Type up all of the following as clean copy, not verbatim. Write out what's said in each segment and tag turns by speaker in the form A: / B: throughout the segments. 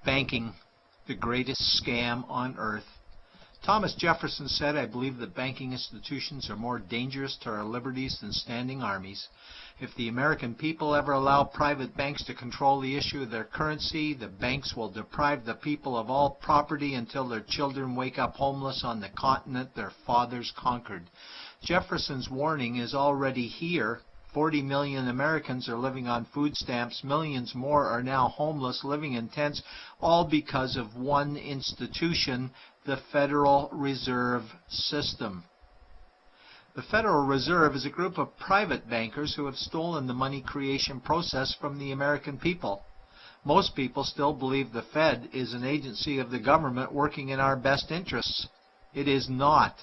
A: Banking, the greatest scam on earth. Thomas Jefferson said, "I believe that banking institutions are more dangerous to our liberties than standing armies. If the American people ever allow private banks to control the issue of their currency, the banks will deprive the people of all property until their children wake up homeless on the continent their fathers conquered." Jefferson's warning is already here. 40 million Americans are living on food stamps. Millions more are now homeless, living in tents, all because of one institution, the Federal Reserve System. The Federal Reserve is a group of private bankers who have stolen the money creation process from the American people. Most people still believe the Fed is an agency of the government working in our best interests. It is not.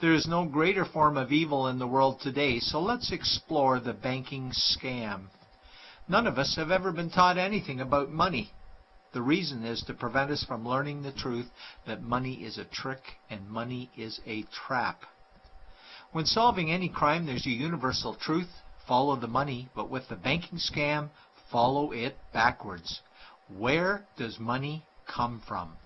A: There is no greater form of evil in the world today, so let's explore the banking scam. None of us have ever been taught anything about money. The reason is to prevent us from learning the truth that money is a trick and money is a trap. When solving any crime, there's a universal truth: follow the money, but with the banking scam, follow it backwards. Where does money come from?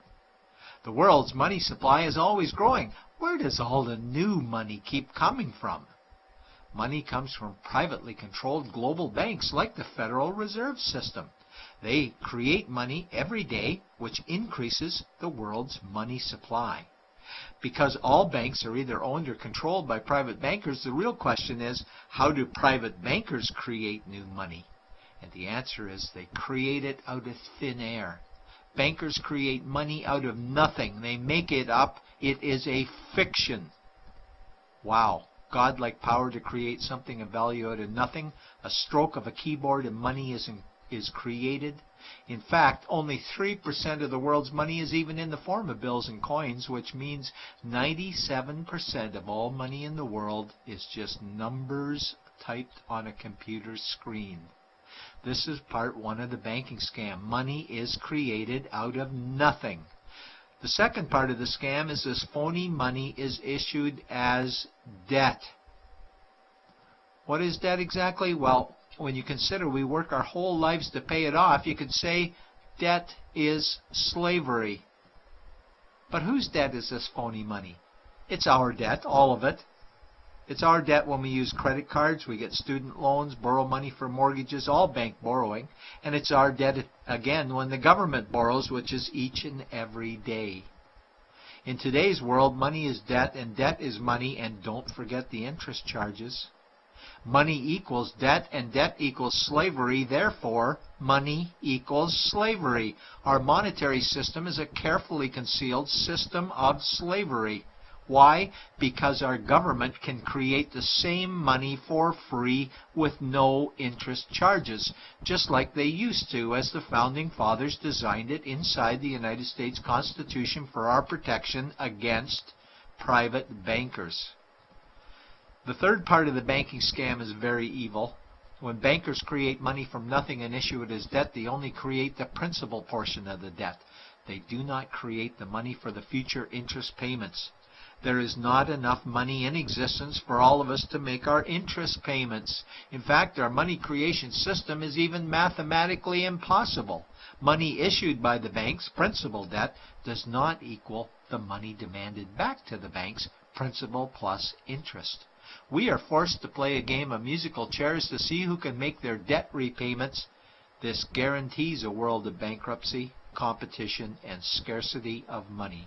A: The world's money supply is always growing. Where does all the new money keep coming from? Money comes from privately controlled global banks like the Federal Reserve System. They create money every day, which increases the world's money supply. Because all banks are either owned or controlled by private bankers, the real question is, how do private bankers create new money? And the answer is they create it out of thin air. Bankers create money out of nothing. They make it up. It is a fiction. Wow. Godlike power to create something of value out of nothing. A stroke of a keyboard and money is created. In fact, only 3% of the world's money is even in the form of bills and coins, which means 97% of all money in the world is just numbers typed on a computer screen. This is part one of the banking scam. Money is created out of nothing. The second part of the scam is this phony money is issued as debt. What is debt exactly? Well, when you consider we work our whole lives to pay it off, you could say debt is slavery. But whose debt is this phony money? It's our debt, all of it. It's our debt when we use credit cards, we get student loans, borrow money for mortgages, all bank borrowing. And it's our debt again when the government borrows, which is each and every day. In today's world, money is debt and debt is money, and don't forget the interest charges. Money equals debt and debt equals slavery, therefore money equals slavery. Our monetary system is a carefully concealed system of slavery. Why? Because our government can create the same money for free with no interest charges, just like they used to, as the Founding Fathers designed it inside the United States Constitution for our protection against private bankers. The third part of the banking scam is very evil. When bankers create money from nothing and issue it as debt, they only create the principal portion of the debt. They do not create the money for the future interest payments. There is not enough money in existence for all of us to make our interest payments. In fact, our money creation system is even mathematically impossible. Money issued by the banks, principal debt, does not equal the money demanded back to the banks, principal plus interest. We are forced to play a game of musical chairs to see who can make their debt repayments. This guarantees a world of bankruptcy, competition, and scarcity of money.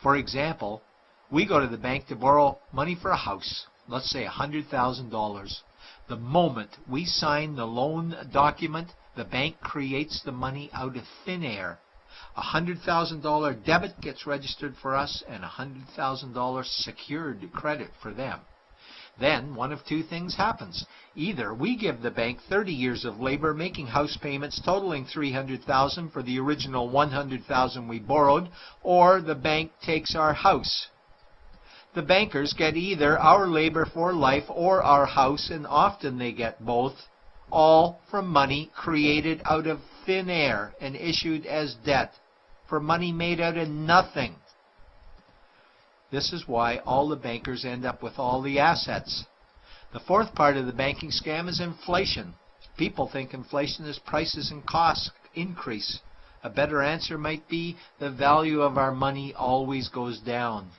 A: For example, we go to the bank to borrow money for a house, let's say $100,000. The moment we sign the loan document, the bank creates the money out of thin air. A $100,000 debit gets registered for us and a $100,000 secured credit for them. Then one of two things happens. Either we give the bank 30 years of labor making house payments totaling $300,000 for the original $100,000 we borrowed, or the bank takes our house. The bankers get either our labor for life or our house, and often they get both, all from money created out of thin air and issued as debt, for money made out of nothing. This is why all the bankers end up with all the assets. The fourth part of the banking scam is inflation. People think inflation is prices and costs increase. A better answer might be the value of our money always goes down.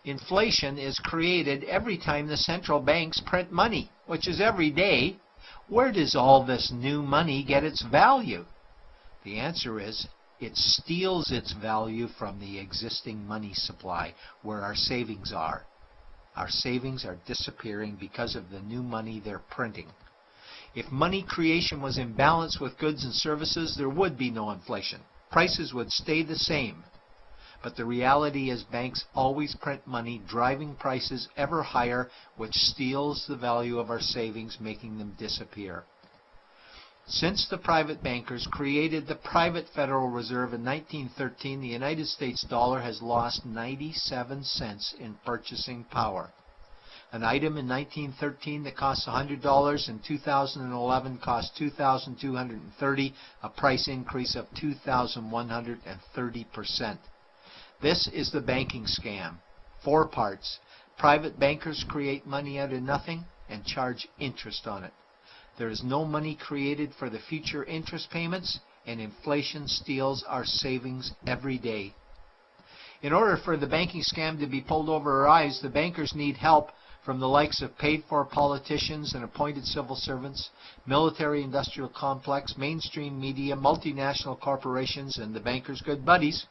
A: Inflation is created every time the central banks print money, which is every day. Where does all this new money get its value? The answer is it steals its value from the existing money supply, where our savings are. Our savings are disappearing because of the new money they're printing. If money creation was in balance with goods and services, there would be no inflation. Prices would stay the same. But the reality is banks always print money, driving prices ever higher, which steals the value of our savings, making them disappear. Since the private bankers created the private Federal Reserve in 1913, the United States dollar has lost 97 cents in purchasing power. An item in 1913 that cost $100 in 2011 cost $2,230, a price increase of 2,130%. This is the banking scam. 4 parts. Private bankers create money out of nothing and charge interest on it. There is no money created for the future interest payments, and inflation steals our savings every day. In order for the banking scam to be pulled over our eyes, the bankers need help from the likes of paid-for politicians and appointed civil servants, military-industrial complex, mainstream media, multinational corporations, and the bankers' good buddies.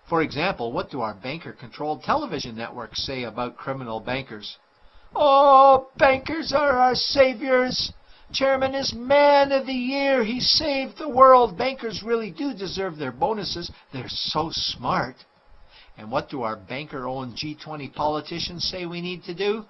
A: For example, what do our banker-controlled television networks say about criminal bankers? "Oh, bankers are our saviors. Chairman is Man of the Year. He saved the world. Bankers really do deserve their bonuses. They're so smart." And what do our banker-owned G20 politicians say we need to do?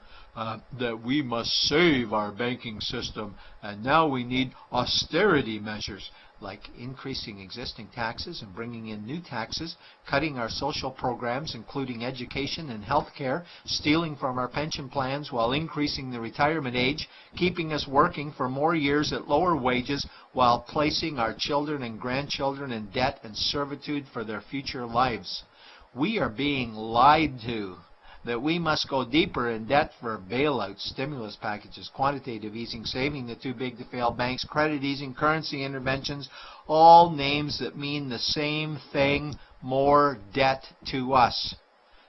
A: That we must save our banking system, and now we need austerity measures, like increasing existing taxes and bringing in new taxes, cutting our social programs, including education and health care, stealing from our pension plans while increasing the retirement age, keeping us working for more years at lower wages while placing our children and grandchildren in debt and servitude for their future lives. We are being lied to that we must go deeper in debt for bailouts, stimulus packages, quantitative easing, saving the too big to fail banks, credit easing, currency interventions, all names that mean the same thing, more debt to us.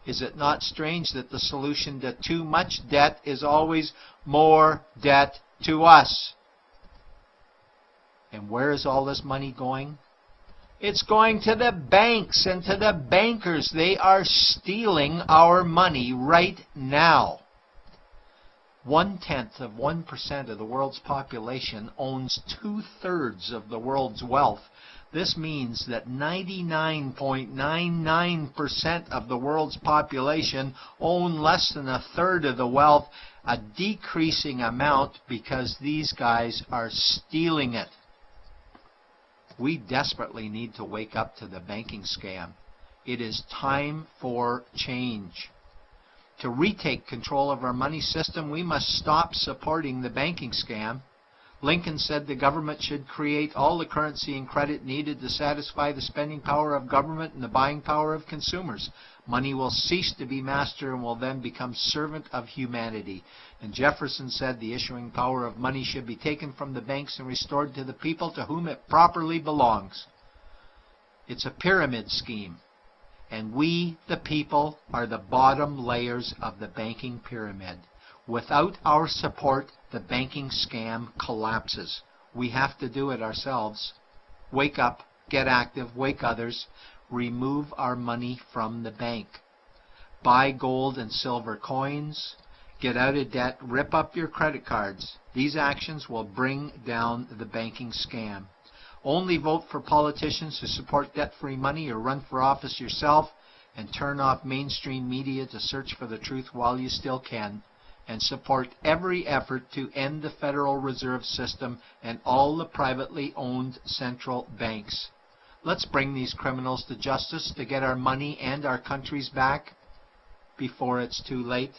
A: Is it not strange that the solution to too much debt is always more debt to us? And where is all this money going? It's going to the banks and to the bankers. They are stealing our money right now. 0.1% of the world's population owns 2/3 of the world's wealth. This means that 99.99% of the world's population own less than 1/3 of the wealth, a decreasing amount because these guys are stealing it. We desperately need to wake up to the banking scam. It is time for change. To retake control of our money system, we must stop supporting the banking scam. Lincoln said the government should create all the currency and credit needed to satisfy the spending power of government and the buying power of consumers. Money will cease to be master and will then become servant of humanity. And Jefferson said the issuing power of money should be taken from the banks and restored to the people to whom it properly belongs. It's a pyramid scheme. And we, the people, are the bottom layers of the banking pyramid. Without our support, the banking scam collapses. We have to do it ourselves. Wake up, get active, wake others. Remove our money from the bank. Buy gold and silver coins. Get out of debt. Rip up your credit cards. These actions will bring down the banking scam. Only vote for politicians who support debt-free money, or run for office yourself, and turn off mainstream media to search for the truth while you still can. And support every effort to end the Federal Reserve System and all the privately owned central banks. Let's bring these criminals to justice to get our money and our countries back before it's too late.